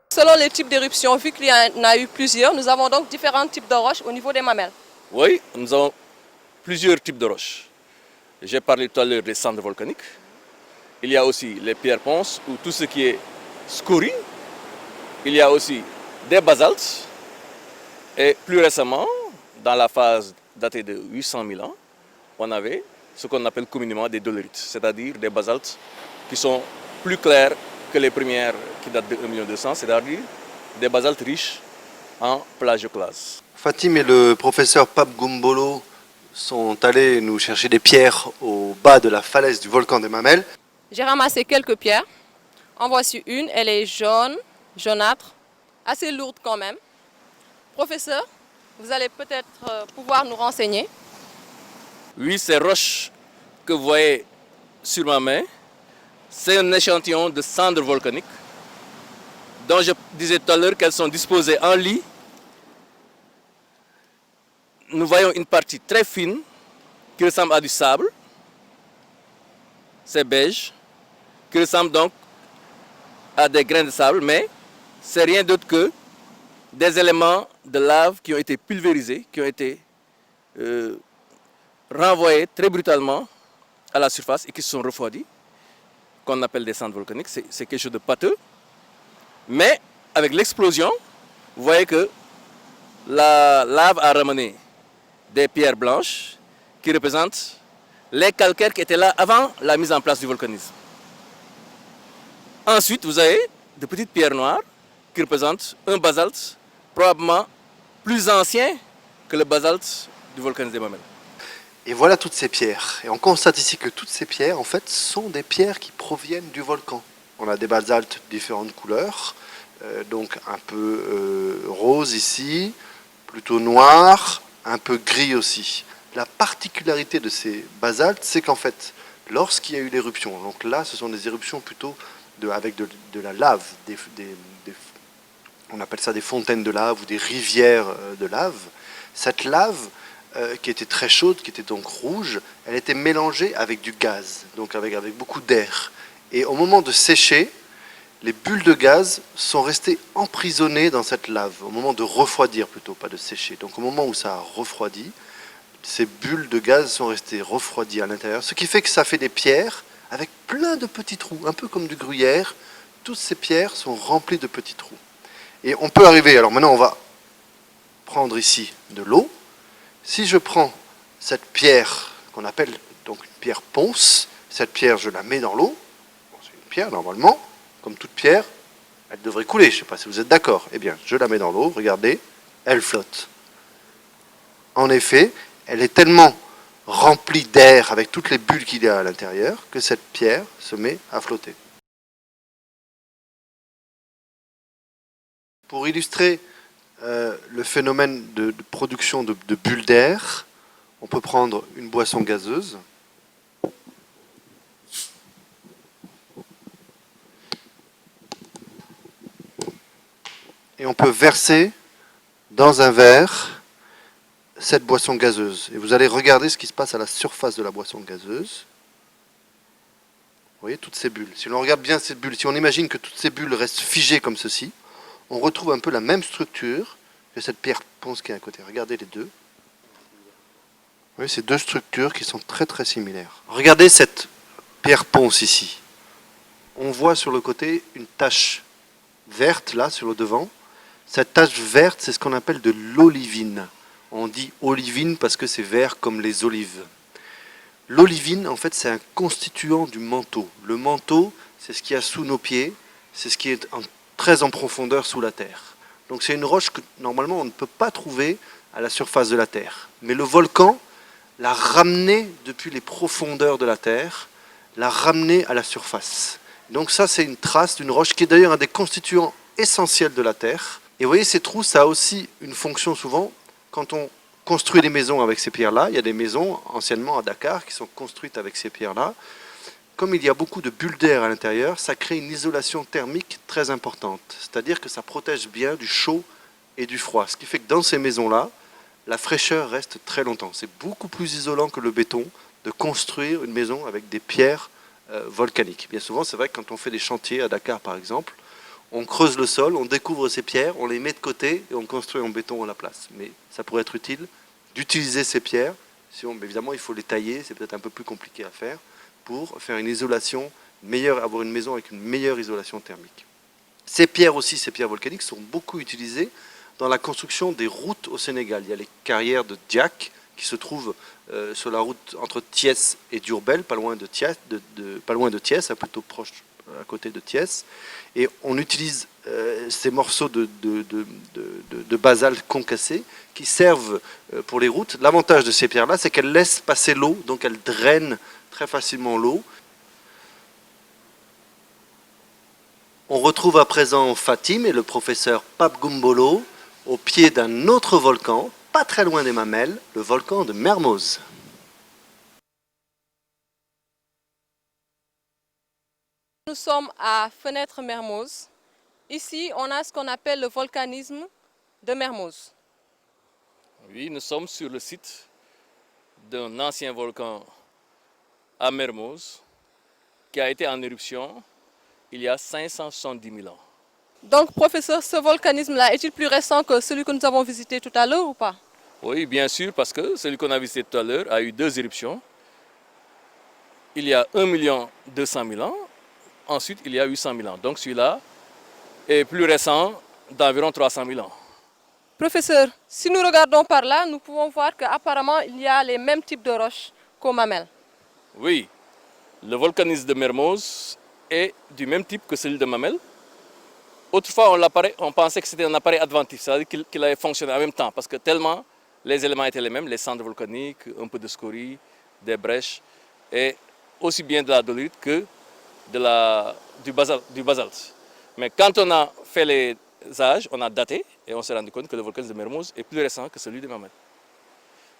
Selon les types d'éruptions, vu qu'il y en a eu plusieurs, nous avons donc différents types de roches au niveau des mamelles. Oui, nous avons plusieurs types de roches. J'ai parlé tout à l'heure des cendres volcaniques. Il y a aussi les pierres ponces ou tout ce qui est scorie. Il y a aussi des basaltes. Et plus récemment, dans la phase datée de 800 000 ans, on avait ce qu'on appelle communément des dolérites, c'est-à-dire des basaltes qui sont plus clairs que les premières qui datent de 1 200 000, c'est-à-dire des basaltes riches en plagioclase. Fatim et le professeur Pape Goumbolo sont allés nous chercher des pierres au bas de la falaise du volcan des Mamelles. J'ai ramassé quelques pierres. En voici une, elle est jaune, jaunâtre, assez lourde quand même. Professeur, vous allez peut-être pouvoir nous renseigner. Oui, ces roches que vous voyez sur ma main, c'est un échantillon de cendres volcaniques dont je disais tout à l'heure qu'elles sont disposées en lit. Nous voyons une partie très fine qui ressemble à du sable. C'est beige, qui ressemble donc à des grains de sable, mais c'est rien d'autre que des éléments de lave qui ont été pulvérisés, qui ont été renvoyés très brutalement à la surface et qui se sont refroidis, qu'on appelle des cendres volcaniques. C'est quelque chose de pâteux. Mais avec l'explosion, vous voyez que la lave a ramené des pierres blanches qui représentent les calcaires qui étaient là avant la mise en place du volcanisme. Ensuite, vous avez de petites pierres noires qui représentent un basalte probablement plus ancien que le basalte du volcanisme des Mamelles. Et voilà toutes ces pierres. Et on constate ici que toutes ces pierres, en fait, sont des pierres qui proviennent du volcan. On a des basaltes de différentes couleurs, donc un peu rose ici, plutôt noir, un peu gris aussi. La particularité de ces basaltes, c'est qu'en fait, lorsqu'il y a eu l'éruption, donc là, ce sont des éruptions plutôt avec de la lave, on appelle ça des fontaines de lave ou des rivières de lave. Cette lave, qui était très chaude, qui était donc rouge, elle était mélangée avec du gaz, donc avec beaucoup d'air. Et au moment de sécher, les bulles de gaz sont restées emprisonnées dans cette lave, au moment de refroidir plutôt, pas de sécher. Donc au moment où ça a refroidi, ces bulles de gaz sont restées refroidies à l'intérieur, ce qui fait que ça fait des pierres avec plein de petits trous, un peu comme du gruyère. Toutes ces pierres sont remplies de petits trous. Et on peut arriver, alors maintenant on va prendre ici de l'eau. Si je prends cette pierre qu'on appelle donc une pierre ponce, cette pierre je la mets dans l'eau, bon, c'est une pierre normalement, comme toute pierre, elle devrait couler, je ne sais pas si vous êtes d'accord. Eh bien, je la mets dans l'eau, regardez, elle flotte. En effet, elle est tellement remplie d'air avec toutes les bulles qu'il y a à l'intérieur que cette pierre se met à flotter. Pour illustrer le phénomène de production de bulles d'air, on peut prendre une boisson gazeuse. Et on peut verser dans un verre cette boisson gazeuse. Et vous allez regarder ce qui se passe à la surface de la boisson gazeuse. Vous voyez toutes ces bulles. Si l'on regarde bien ces bulles, si on imagine que toutes ces bulles restent figées comme ceci, on retrouve un peu la même structure que cette pierre ponce qui est à côté. Regardez les deux. Vous voyez ces deux structures qui sont très très similaires. Regardez cette pierre ponce ici. On voit sur le côté une tache verte là sur le devant. Cette tache verte, c'est ce qu'on appelle de l'olivine. On dit olivine parce que c'est vert comme les olives. L'olivine, en fait, c'est un constituant du manteau. Le manteau, c'est ce qu'il y a sous nos pieds, c'est ce qui est très en profondeur sous la terre. Donc c'est une roche que normalement on ne peut pas trouver à la surface de la terre. Mais le volcan l'a ramenée depuis les profondeurs de la terre, l'a ramenée à la surface. Donc ça, c'est une trace d'une roche qui est d'ailleurs un des constituants essentiels de la terre. Et vous voyez, ces trous, ça a aussi une fonction souvent. Quand on construit des maisons avec ces pierres-là, il y a des maisons anciennement à Dakar qui sont construites avec ces pierres-là. Comme il y a beaucoup de bulles d'air à l'intérieur, ça crée une isolation thermique très importante. C'est-à-dire que ça protège bien du chaud et du froid. Ce qui fait que dans ces maisons-là, la fraîcheur reste très longtemps. C'est beaucoup plus isolant que le béton de construire une maison avec des pierres volcaniques. Bien souvent, c'est vrai que quand on fait des chantiers à Dakar par exemple, on creuse le sol, on découvre ces pierres, on les met de côté et on construit en béton à la place. Mais ça pourrait être utile d'utiliser ces pierres. Évidemment, il faut les tailler, c'est peut-être un peu plus compliqué à faire, pour faire une isolation meilleure, avoir une maison avec une meilleure isolation thermique. Ces pierres aussi, ces pierres volcaniques, sont beaucoup utilisées dans la construction des routes au Sénégal. Il y a les carrières de Diak qui se trouvent sur la route entre Thiès et Diourbel, pas loin de Thiès, plutôt proche à côté de Thiès. Et on utilise ces morceaux de basalte concassé qui servent pour les routes. L'avantage de ces pierres-là, c'est qu'elles laissent passer l'eau, donc elles drainent très facilement l'eau. On retrouve à présent Fatim et le professeur Pape Gumbolo au pied d'un autre volcan, pas très loin des Mamelles, le volcan de Mermoz. Nous sommes à Fenêtre Mermoz. Ici, on a ce qu'on appelle le volcanisme de Mermoz. Oui, nous sommes sur le site d'un ancien volcan à Mermoz qui a été en éruption il y a 570 000 ans. Donc, professeur, ce volcanisme-là est-il plus récent que celui que nous avons visité tout à l'heure ou pas? Oui, bien sûr, parce que celui qu'on a visité tout à l'heure a eu 2 éruptions. Il y a 1 200 000 ans, ensuite il y a 800 000 ans. Donc celui-là est plus récent d'environ 300 000 ans. Professeur, si nous regardons par là, nous pouvons voir qu'apparemment il y a les mêmes types de roches qu'au Mamelles. Oui, le volcanisme de Mermoz est du même type que celui de Mamelles. Autrefois, on pensait que c'était un appareil adventif, c'est-à-dire qu'il avait fonctionné en même temps, parce que tellement les éléments étaient les mêmes, les cendres volcaniques, un peu de scorie, des brèches, et aussi bien de la dolite que du basalte. Mais quand on a fait les âges, on a daté, et on s'est rendu compte que le volcanisme de Mermoz est plus récent que celui de Mamelles.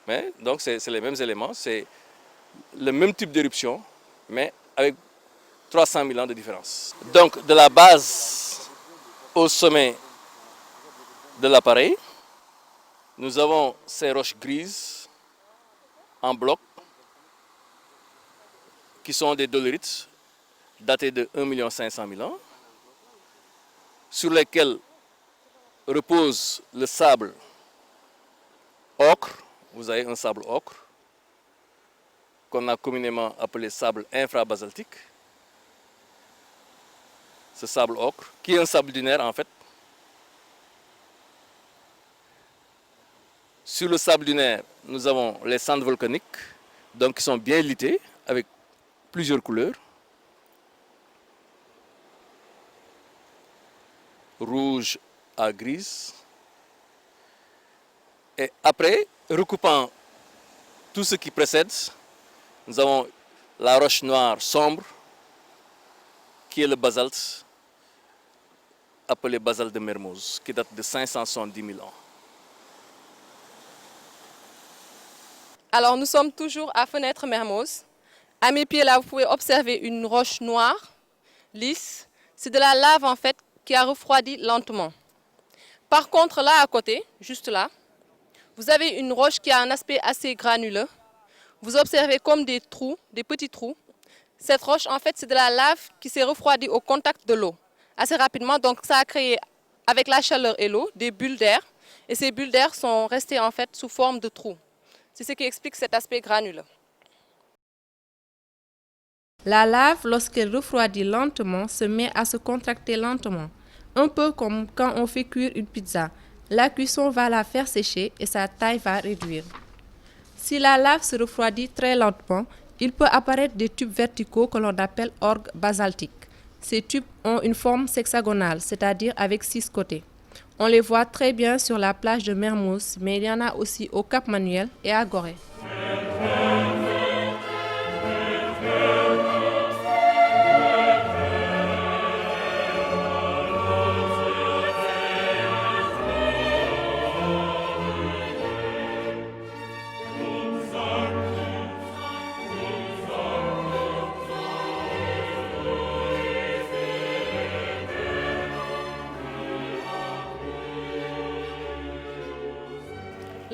Mais donc c'est les mêmes éléments, c'est le même type d'éruption, mais avec 300 000 ans de différence. Donc de la base au sommet de l'appareil, nous avons ces roches grises en bloc qui sont des dolerites datés de 1 500 000 ans, sur lesquels repose le sable ocre. Vous avez un sable ocre qu'on a communément appelé sable infrabasaltique. Ce sable ocre, qui est un sable dunaire en fait. Sur le sable dunaire, nous avons les cendres volcaniques, donc qui sont bien litées avec plusieurs couleurs. Rouge à grise. Et après, recoupant tout ce qui précède, nous avons la roche noire sombre, qui est le basalte, appelé basalte de Mermoz, qui date de 570 000 ans. Alors, nous sommes toujours à Fenêtre Mermoz. À mes pieds, là, vous pouvez observer une roche noire, lisse. C'est de la lave, en fait, qui a refroidi lentement. Par contre, là, à côté, juste là, vous avez une roche qui a un aspect assez granuleux. Vous observez comme des trous, des petits trous. Cette roche, en fait, c'est de la lave qui s'est refroidie au contact de l'eau assez rapidement. Donc, ça a créé, avec la chaleur et l'eau, des bulles d'air. Et ces bulles d'air sont restées, en fait, sous forme de trous. C'est ce qui explique cet aspect granuleux. La lave, lorsqu'elle refroidit lentement, se met à se contracter lentement. Un peu comme quand on fait cuire une pizza. La cuisson va la faire sécher et sa taille va réduire. Si la lave se refroidit très lentement, il peut apparaître des tubes verticaux que l'on appelle orgues basaltiques. Ces tubes ont une forme hexagonale, c'est-à-dire avec 6 côtés. On les voit très bien sur la plage de Mermoz, mais il y en a aussi au Cap Manuel et à Gorée.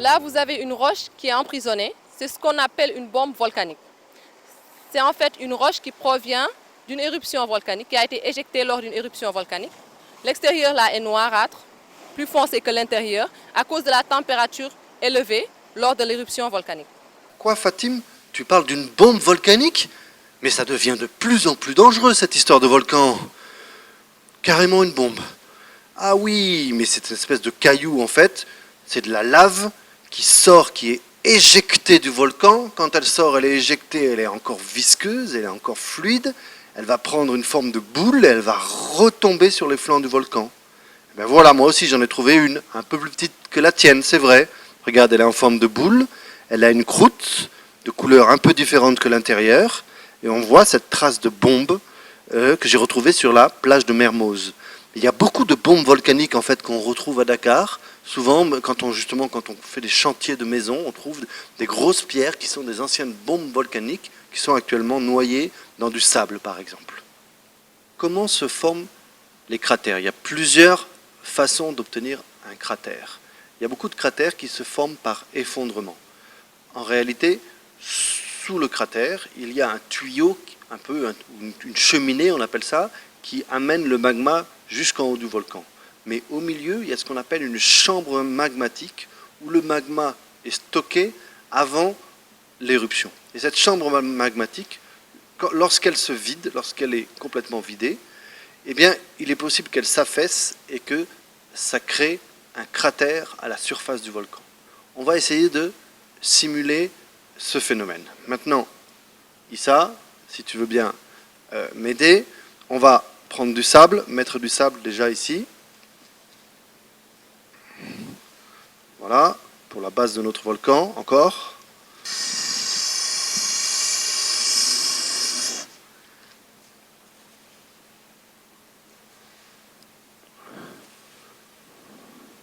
Là, vous avez une roche qui est emprisonnée. C'est ce qu'on appelle une bombe volcanique. C'est en fait une roche qui provient d'une éruption volcanique, qui a été éjectée lors d'une éruption volcanique. L'extérieur là est noirâtre, plus foncé que l'intérieur, à cause de la température élevée lors de l'éruption volcanique. Quoi, Fatim? Tu parles d'une bombe volcanique? Mais ça devient de plus en plus dangereux, cette histoire de volcan. Carrément une bombe. Ah oui, mais c'est une espèce de caillou, en fait. C'est de la lave qui sort, qui est éjectée du volcan. Quand elle sort, elle est éjectée, elle est encore visqueuse, elle est encore fluide. Elle va prendre une forme de boule et elle va retomber sur les flancs du volcan. Et ben voilà, moi aussi j'en ai trouvé une, un peu plus petite que la tienne, c'est vrai. Regarde, elle est en forme de boule, elle a une croûte de couleur un peu différente que l'intérieur. Et on voit cette trace de bombe que j'ai retrouvée sur la plage de Mermoz. Il y a beaucoup de bombes volcaniques en fait qu'on retrouve à Dakar. Souvent, quand on fait des chantiers de maisons, on trouve des grosses pierres qui sont des anciennes bombes volcaniques qui sont actuellement noyées dans du sable, par exemple. Comment se forment les cratères? Il y a plusieurs façons d'obtenir un cratère. Il y a beaucoup de cratères qui se forment par effondrement. En réalité, sous le cratère, il y a un tuyau, une cheminée, on appelle ça, qui amène le magma jusqu'en haut du volcan. Mais au milieu, il y a ce qu'on appelle une chambre magmatique, où le magma est stocké avant l'éruption. Et cette chambre magmatique, lorsqu'elle se vide, lorsqu'elle est complètement vidée, eh bien, il est possible qu'elle s'affaisse et que ça crée un cratère à la surface du volcan. On va essayer de simuler ce phénomène. Maintenant, Issa, si tu veux bien m'aider, on va prendre du sable, mettre du sable déjà ici. Voilà, pour la base de notre volcan, encore.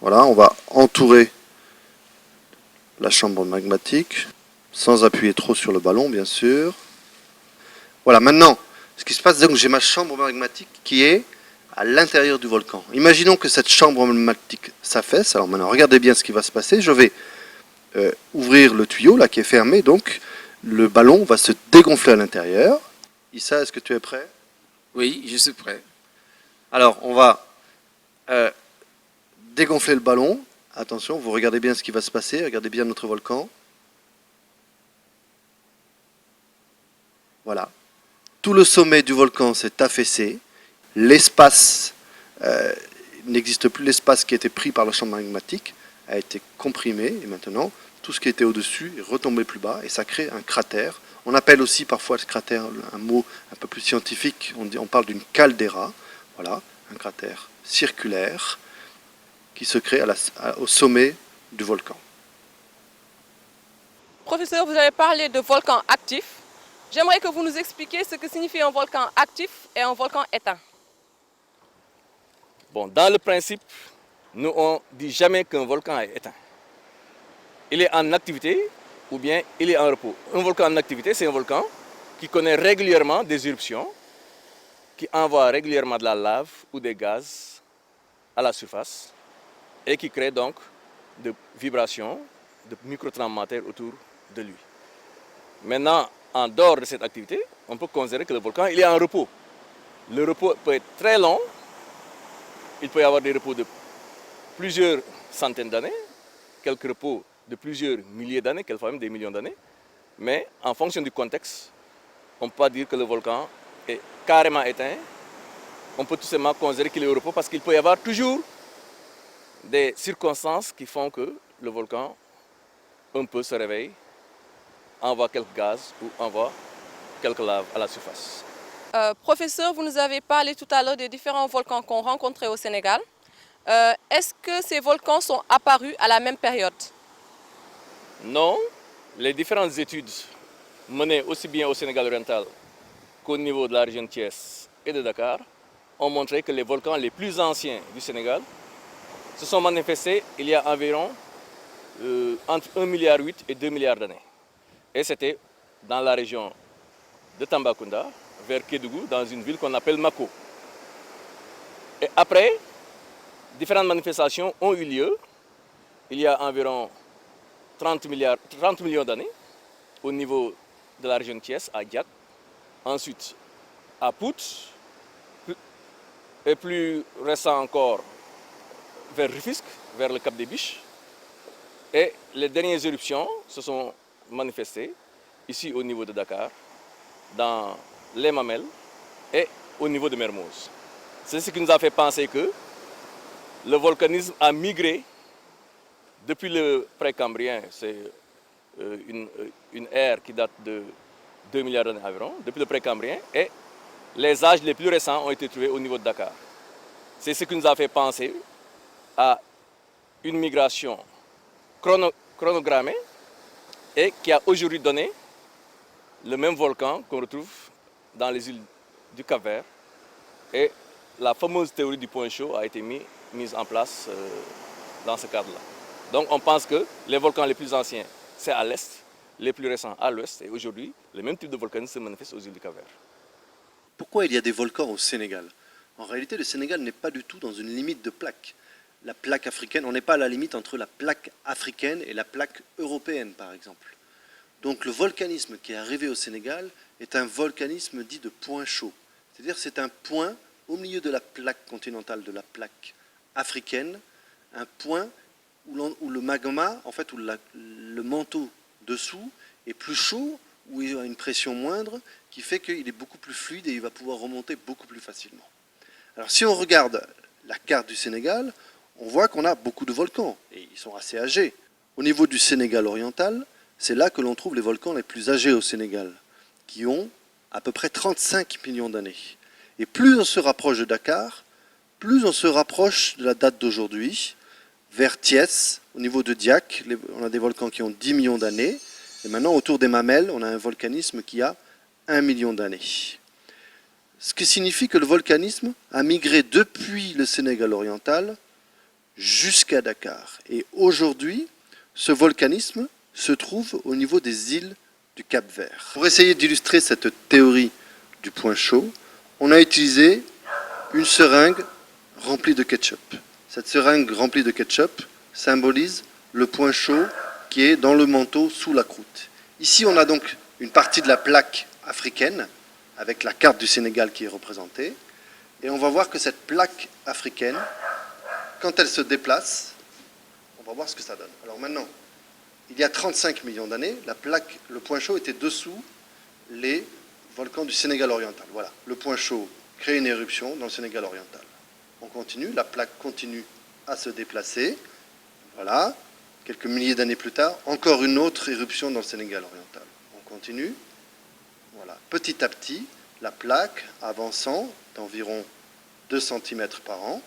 Voilà, on va entourer la chambre magmatique, sans appuyer trop sur le ballon, bien sûr. Voilà, maintenant, ce qui se passe, c'est que j'ai ma chambre magmatique qui est à l'intérieur du volcan. Imaginons que cette chambre magmatique s'affaisse. Alors maintenant, regardez bien ce qui va se passer. Je vais ouvrir le tuyau, là, qui est fermé. Donc, le ballon va se dégonfler à l'intérieur. Issa, est-ce que tu es prêt? Oui, je suis prêt. Alors, on va dégonfler le ballon. Attention, vous regardez bien ce qui va se passer. Regardez bien notre volcan. Voilà. Tout le sommet du volcan s'est affaissé. L'espace n'existe plus. L'espace qui était pris par la chambre magmatique a été comprimé. Et maintenant, tout ce qui était au-dessus est retombé plus bas. Et ça crée un cratère. On appelle aussi parfois ce cratère un mot un peu plus scientifique. On parle d'une caldeira. Voilà, un cratère circulaire qui se crée au sommet du volcan. Professeur, vous avez parlé de volcan actif. J'aimerais que vous nous expliquiez ce que signifie un volcan actif et un volcan éteint. Bon, dans le principe, nous on ne dit jamais qu'un volcan est éteint. Il est en activité ou bien il est en repos. Un volcan en activité, c'est un volcan qui connaît régulièrement des éruptions, qui envoie régulièrement de la lave ou des gaz à la surface et qui crée donc de vibrations, de micro-tremblements de terre autour de lui. Maintenant, en dehors de cette activité, on peut considérer que le volcan il est en repos. Le repos peut être très long, il peut y avoir des repos de plusieurs centaines d'années, quelques repos de plusieurs milliers d'années, quelquefois même des millions d'années, mais en fonction du contexte, on ne peut pas dire que le volcan est carrément éteint. On peut tout simplement considérer qu'il est au repos parce qu'il peut y avoir toujours des circonstances qui font que le volcan un peu se réveille, envoie quelques gaz ou envoie quelques laves à la surface. Professeur, vous nous avez parlé tout à l'heure des différents volcans qu'on rencontrait au Sénégal. Est-ce que ces volcans sont apparus à la même période? Non, les différentes études menées aussi bien au Sénégal oriental qu'au niveau de la région de Thiès et de Dakar ont montré que les volcans les plus anciens du Sénégal se sont manifestés il y a environ entre 1,8 milliard et 2 milliards d'années. Et c'était dans la région de Tambacounda, vers Kédougou, dans une ville qu'on appelle Mako. Et après, différentes manifestations ont eu lieu, il y a environ 30 millions d'années au niveau de la région de Thiès, à Diac. Ensuite, à Pout, et plus récent encore vers Rufisque, vers le Cap des Biches. Et les dernières éruptions se sont manifestées ici au niveau de Dakar, dans les Mamelles et au niveau de Mermoz. C'est ce qui nous a fait penser que le volcanisme a migré depuis le Précambrien. C'est une ère qui date de 2 milliards d'années environ, depuis le Précambrien, et les âges les plus récents ont été trouvés au niveau de Dakar. C'est ce qui nous a fait penser à une migration chronogrammée et qui a aujourd'hui donné le même volcan qu'on retrouve dans les îles du Cap-Vert. Et la fameuse théorie du point chaud a été mise en place dans ce cadre-là. Donc on pense que les volcans les plus anciens, c'est à l'est, les plus récents à l'ouest, et aujourd'hui, le même type de volcanisme se manifeste aux îles du Cap-Vert. Pourquoi il y a des volcans au Sénégal? En réalité, le Sénégal n'est pas du tout dans une limite de plaque. La plaque africaine, on n'est pas à la limite entre la plaque africaine et la plaque européenne, par exemple. Donc le volcanisme qui est arrivé au Sénégal est un volcanisme dit de point chaud. C'est-à-dire c'est un point au milieu de la plaque continentale, de la plaque africaine, un point où le magma, en fait, où le manteau dessous est plus chaud, où il y a une pression moindre, qui fait qu'il est beaucoup plus fluide et il va pouvoir remonter beaucoup plus facilement. Alors si on regarde la carte du Sénégal, on voit qu'on a beaucoup de volcans, et ils sont assez âgés. Au niveau du Sénégal oriental, c'est là que l'on trouve les volcans les plus âgés au Sénégal, qui ont à peu près 35 millions d'années. Et plus on se rapproche de Dakar, plus on se rapproche de la date d'aujourd'hui, vers Thiès, au niveau de Diac, on a des volcans qui ont 10 millions d'années, et maintenant autour des Mamelles, on a un volcanisme qui a 1 million d'années. Ce qui signifie que le volcanisme a migré depuis le Sénégal oriental jusqu'à Dakar. Et aujourd'hui, ce volcanisme se trouve au niveau des îles du Cap-Vert. Pour essayer d'illustrer cette théorie du point chaud, on a utilisé une seringue remplie de ketchup. Cette seringue remplie de ketchup symbolise le point chaud qui est dans le manteau sous la croûte. Ici, on a donc une partie de la plaque africaine, avec la carte du Sénégal qui est représentée. Et on va voir que cette plaque africaine, quand elle se déplace, on va voir ce que ça donne. Alors maintenant, il y a 35 millions d'années, le point chaud était dessous les volcans du Sénégal oriental. Voilà, le point chaud crée une éruption dans le Sénégal oriental. On continue, la plaque continue à se déplacer. Voilà, quelques milliers d'années plus tard, encore une autre éruption dans le Sénégal oriental. On continue. Voilà. Petit à petit, la plaque avançant d'environ 2 cm par an,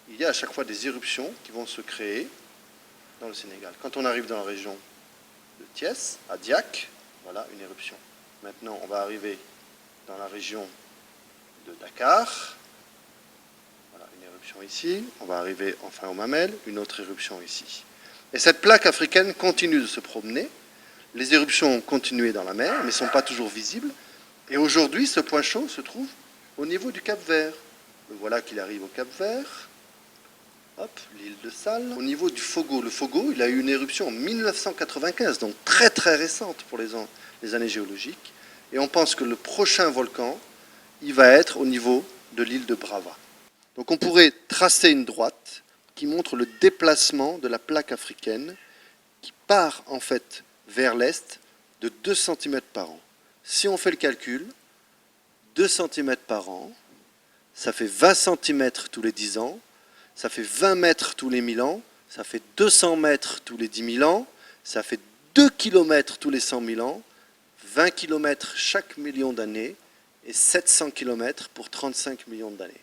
il y a à chaque fois des éruptions qui vont se créer dans le Sénégal. Quand on arrive dans la région de Thiès, à Diac, voilà une éruption. Maintenant, on va arriver dans la région de Dakar, voilà une éruption ici. On va arriver enfin aux Mamelles, une autre éruption ici. Et cette plaque africaine continue de se promener. Les éruptions ont continué dans la mer, mais ne sont pas toujours visibles. Et aujourd'hui, ce point chaud se trouve au niveau du Cap-Vert. Voilà qu'il arrive au Cap-Vert. Hop, l'île de Salles. Au niveau du Fogo. Le Fogo, il a eu une éruption en 1995, donc très très récente pour les années géologiques. Et on pense que le prochain volcan, il va être au niveau de l'île de Brava. Donc on pourrait tracer une droite qui montre le déplacement de la plaque africaine qui part en fait vers l'est de 2 cm par an. Si on fait le calcul, 2 cm par an, ça fait 20 cm tous les 10 ans, ça fait 20 mètres tous les 1000 ans, ça fait 200 mètres tous les 10 000 ans, ça fait 2 km tous les 100 000 ans, 20 km chaque million d'années et 700 km pour 35 millions d'années.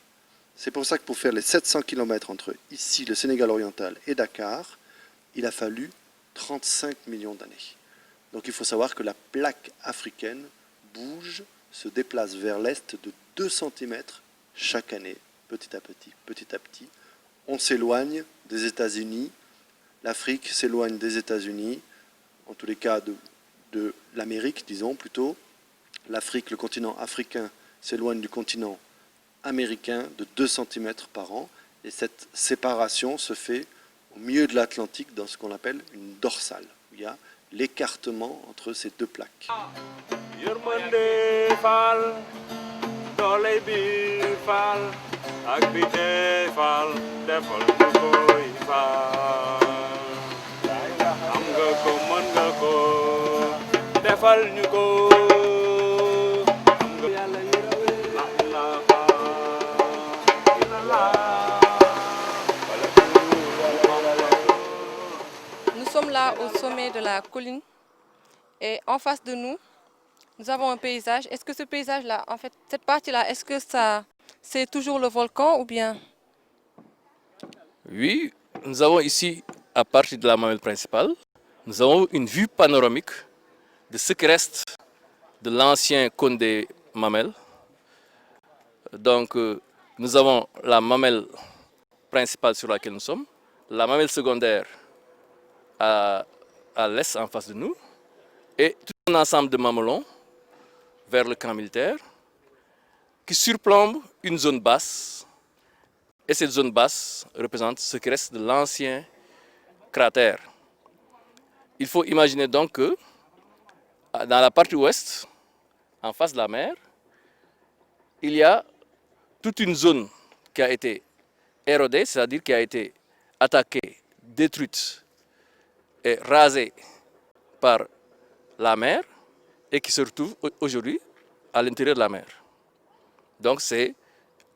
C'est pour ça que pour faire les 700 km entre ici, le Sénégal oriental, et Dakar, il a fallu 35 millions d'années. Donc il faut savoir que la plaque africaine bouge, se déplace vers l'est de 2 cm chaque année, petit à petit, petit à petit. On s'éloigne des États-Unis, l'Afrique s'éloigne des États-Unis, en tous les cas de l'Amérique, disons plutôt. L'Afrique, le continent africain, s'éloigne du continent américain de 2 cm par an. Et cette séparation se fait au milieu de l'Atlantique dans ce qu'on appelle une dorsale. il y a l'écartement entre ces deux plaques. Yërmande Fall dooley biir Fall ak bite Fall defal ñu koy Fall am nga ko mën nga ko defal ñu ko am nga Yàlla la ilaha illallah. Nous sommes là au sommet de la colline et en face de nous, nous avons un paysage. Est-ce que ce paysage-là, en fait, cette partie-là, est-ce que ça, c'est toujours le volcan ou bien? Oui, nous avons ici, à partir de la mamelle principale, nous avons une vue panoramique de ce qui reste de l'ancien cône des mamelles. Donc, nous avons la mamelle principale sur laquelle nous sommes, la mamelle secondaire à l'est en face de nous, et tout un ensemble de mamelons vers le camp militaire qui surplombe une zone basse. Et cette zone basse représente ce qui reste de l'ancien cratère. Il faut imaginer donc que dans la partie ouest, en face de la mer, il y a toute une zone qui a été érodée, c'est-à-dire qui a été attaquée, détruite et rasée par la mer et qui se retrouve aujourd'hui à l'intérieur de la mer. Donc c'est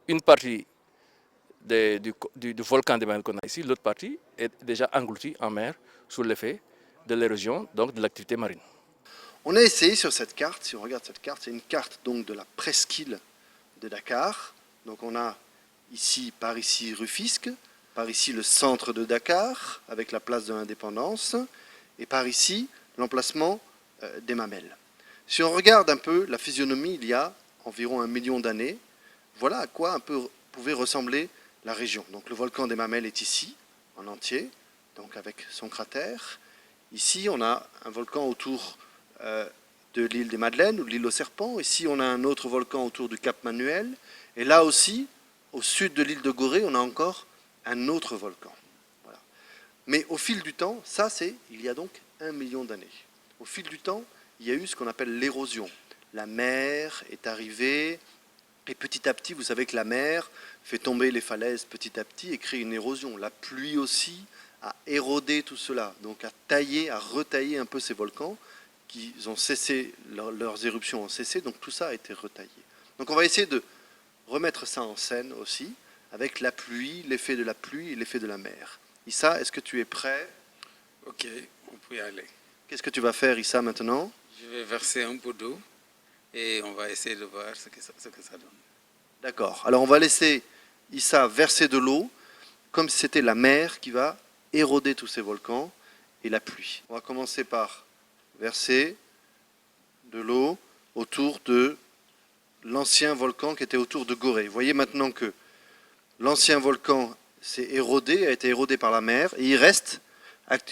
une partie du volcan des Mamelles qu'on a ici, l'autre partie est déjà engloutie en mer sous l'effet de l'érosion, donc de l'activité marine. On a essayé sur cette carte, si on regarde cette carte, c'est une carte donc de la presqu'île de Dakar. Donc on a ici, par ici, Rufisque, par ici le centre de Dakar, avec la place de l'Indépendance, et par ici, l'emplacement des Mamelles. Si on regarde un peu la physionomie il y a environ 1 million d'années, voilà à quoi un peu pouvait ressembler la région. Donc le volcan des Mamelles est ici, en entier, donc avec son cratère. Ici, on a un volcan autour de l'île des Madeleines ou de l'île aux Serpents. Ici, on a un autre volcan autour du Cap Manuel. Et là aussi, au sud de l'île de Gorée, on a encore un autre volcan. Voilà. Mais au fil du temps, ça c'est il y a donc 1 million d'années. Au fil du temps, il y a eu ce qu'on appelle l'érosion. La mer est arrivée, et petit à petit, vous savez que la mer fait tomber les falaises petit à petit et crée une érosion. La pluie aussi a érodé tout cela, donc a taillé, a retaillé un peu ces volcans qui ont cessé, leurs éruptions ont cessé, donc tout ça a été retaillé. Donc on va essayer de remettre ça en scène aussi, avec la pluie, l'effet de la pluie et l'effet de la mer. Issa, est-ce que tu es prêt? Ok, on peut y aller. Qu'est-ce que tu vas faire, Issa, maintenant? Je vais verser un peu d'eau et on va essayer de voir ce que ça donne. D'accord. Alors on va laisser Issa verser de l'eau, comme si c'était la mer qui va éroder tous ces volcans et la pluie. On va commencer par verser de l'eau autour de l'ancien volcan qui était autour de Gorée. Vous voyez maintenant que l'ancien volcan s'est érodé, a été érodé par la mer, et il reste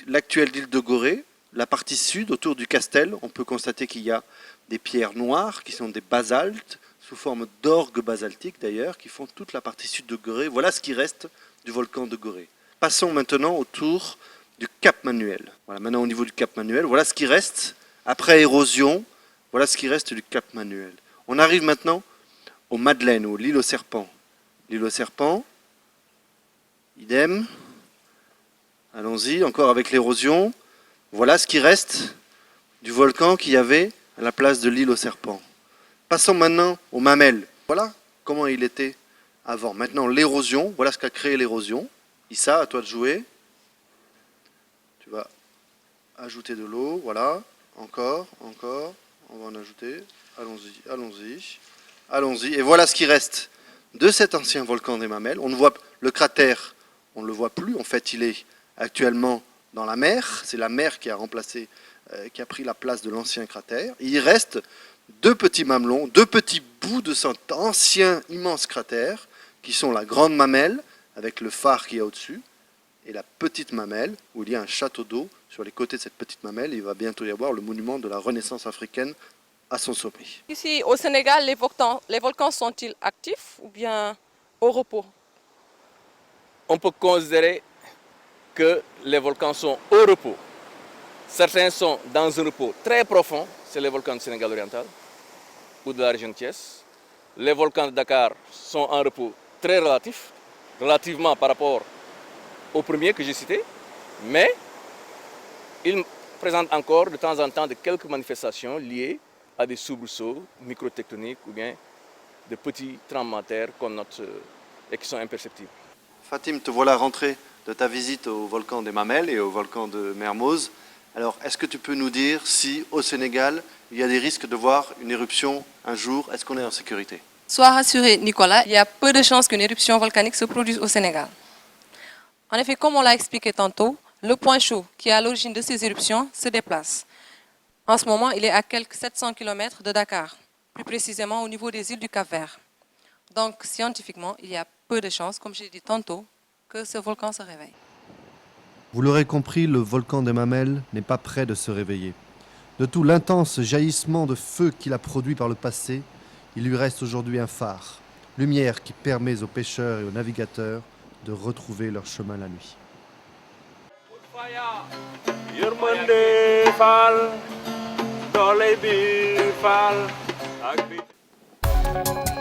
l'actuelle île de Gorée, la partie sud, autour du Castel. On peut constater qu'il y a des pierres noires qui sont des basaltes, sous forme d'orgues basaltiques d'ailleurs, qui font toute la partie sud de Gorée. Voilà ce qui reste du volcan de Gorée. Passons maintenant autour du Cap Manuel. Voilà, maintenant au niveau du Cap Manuel, voilà ce qui reste, après érosion, voilà ce qui reste du Cap Manuel. On arrive maintenant aux Madeleines, ou l'île aux Serpents. L'île aux Serpents, idem. Allons-y, encore avec l'érosion. Voilà ce qui reste du volcan qu'il y avait à la place de l'île aux Serpents. Passons maintenant aux Mamelles. Voilà comment il était avant. Maintenant, l'érosion, voilà ce qu'a créé l'érosion. Issa, à toi de jouer. Tu vas ajouter de l'eau, voilà. Encore, on va en ajouter. Allons-y, allons-y, allons-y. Et voilà ce qui reste de cet ancien volcan des Mamelles. On ne voit le cratère, on ne le voit plus. En fait, il est actuellement dans la mer. C'est la mer qui a remplacé, qui a pris la place de l'ancien cratère. Et il reste 2 petits mamelons, 2 petits bouts de cet ancien immense cratère, qui sont la grande mamelle, avec le phare qui est au-dessus, et la petite mamelle, où il y a un château d'eau sur les côtés de cette petite mamelle. Il va bientôt y avoir le monument de la Renaissance africaine à son sommet. Ici au Sénégal, les volcans sont-ils actifs ou bien au repos? On peut considérer que les volcans sont au repos. Certains sont dans un repos très profond, c'est les volcans du Sénégal oriental ou de la région de Thiès. Les volcans de Dakar sont en repos très relatif, relativement par rapport au premier que j'ai cité, mais ils présentent encore de temps en temps quelques manifestations liées à des soubresauts microtectoniques ou bien de petits tremblements de terre qu'on note et qui sont imperceptibles. Fatim, te voilà rentré de ta visite au volcan des Mamelles et au volcan de Mermoz. Alors, est-ce que tu peux nous dire si, au Sénégal, il y a des risques de voir une éruption un jour? Est-ce qu'on est en sécurité? Sois rassuré, Nicolas, il y a peu de chances qu'une éruption volcanique se produise au Sénégal. En effet, comme on l'a expliqué tantôt, le point chaud qui est à l'origine de ces éruptions se déplace. En ce moment, il est à quelques 700 km de Dakar, plus précisément au niveau des îles du Cap-Vert. Donc, scientifiquement, il y a peu de chances, comme j'ai dit tantôt, que ce volcan se réveille. Vous l'aurez compris, le volcan des Mamelles n'est pas près de se réveiller. De tout l'intense jaillissement de feu qu'il a produit par le passé, il lui reste aujourd'hui un phare, lumière qui permet aux pêcheurs et aux navigateurs de retrouver leur chemin la nuit. Yërmande Fall doole bi Fall ak bi